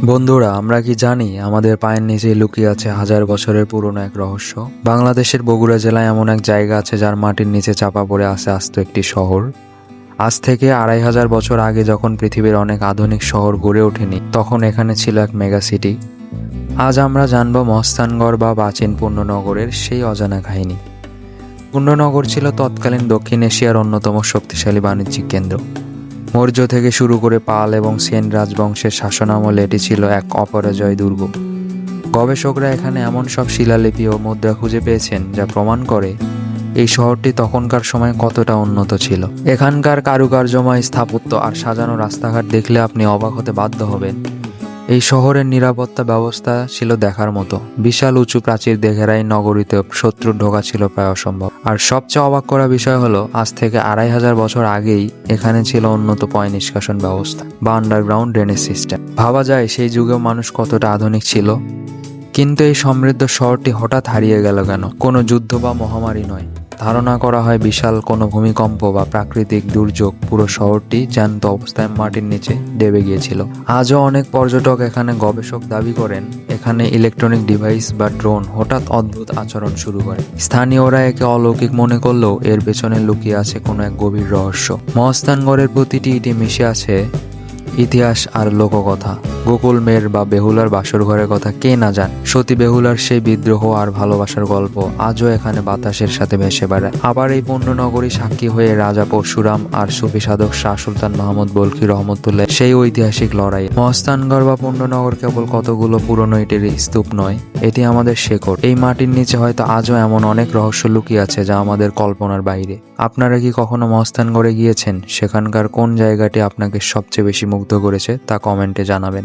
বন্ধুরা, আমরা কি জানি আমাদের পায়ের নিচে লুকিয়ে আছে হাজার বছরের পুরনো এক রহস্য? বাংলাদেশের বগুড়া জেলায় এমন এক জায়গা আছে যার মাটির নিচে চাপা পড়ে আছে আস্ত একটি শহর। আজ থেকে ২৫০০ বছর আগে যখন পৃথিবীর অনেক আধুনিক শহর গড়ে ওঠেনি, তখন এখানে ছিল এক মেগা সিটি। আজ আমরা জানব মহস্থানগড় বা প্রাচীন পূর্ণনগরের সেই অজানা কাহিনী। পূর্ণনগর ছিল তৎকালীন দক্ষিণ এশিয়ার অন্যতম শক্তিশালী বাণিজ্যিক কেন্দ্র। মৌর্য থেকে শুরু করে পাল এবং সেন রাজবংশের শাসনামলে এটি ছিল এক অপরাজয় দুর্গ। গবেষকরা এখানে এমন সব শিলালিপি ও মুদ্রা খুঁজে পেয়েছেন যা প্রমাণ করে এই শহরটি তখনকার সময় কতটা উন্নত ছিল। এখানকার কারুকার্যময় স্থাপত্য আর সাজানো রাস্তাঘাট দেখলে আপনি অবাক হতে বাধ্য হবেন। এই শহরের নিরাপত্তা ব্যবস্থা ছিল দেখার মতো। বিশাল উঁচু প্রাচীর ঘেরাই নগরীতে শত্রুর ঢোকা ছিল প্রায় অসম্ভব। আর সবচেয়ে অবাক করা বিষয় হলো, আজ থেকে ২৫০০ বছর আগেই এখানে ছিল উন্নত পয় নিষ্কাশন ব্যবস্থা বা আন্ডারগ্রাউন্ড ড্রেনেজ সিস্টেম। ভাবা যায় সেই যুগেও মানুষ কতটা আধুনিক ছিল। কিন্তু এই সমৃদ্ধ শহরটি হঠাৎ হারিয়ে গেল কেন? কোনো যুদ্ধ বা মহামারী নয়। ধারণা করা হয় বিশাল কোনো ভূমিকম্প বা প্রাকৃতিক দুর্যোগ পুরো শহরটি জ্যান্ত অবস্থায় মাটির নিচে ডেবে গিয়েছিল। আজও অনেক পর্যটক এখানে গবেষক দাবি করেন এখানে ইলেকট্রনিক ডিভাইস বা ড্রোন হঠাৎ অদ্ভুত আচরণ শুরু করে। স্থানীয়রা একে অলৌকিক মনে করলেও এর পেছনে লুকিয়ে আছে কোনো এক গভীর রহস্য। মহস্থানগড়ের প্রতিটি ইটে মিশে আছে ইতিহাস আর লোককথা। গোকুল মেয়ের বা বেহুলার বাসর ঘরের কথা কে না জানে। সতী বেহুলার সেই বিদ্রোহ আর ভালোবাসার গল্প আজও এখানে বাতাসের সাথে ভেসে বেড়ায়। আবার এই পূর্ণনগরী সাক্ষী হয়ে রাজা পরশুরাম আর সুফি সাধক শাহ সুলতান মাহমুদ বলখি রহমতুল্লাহ সেই ঐতিহাসিক লড়াই। মহস্থানগড় বা পূর্ণনগর কেবল কতগুলো পুরনো ইটের স্তূপ নয়, এটি আমাদের শেকড়। এই মাটির নিচে হয়তো আজও এমন অনেক রহস্য লুকিয়ে আছে যা আমাদের কল্পনার বাইরে। আপনারা কি কখনো মহস্থানগড়ে গিয়েছেন? সেখানকার কোন জায়গাটি আপনাকে সবচেয়ে বেশি মুগ্ধ করেছে তা কমেন্টে জানাবেন।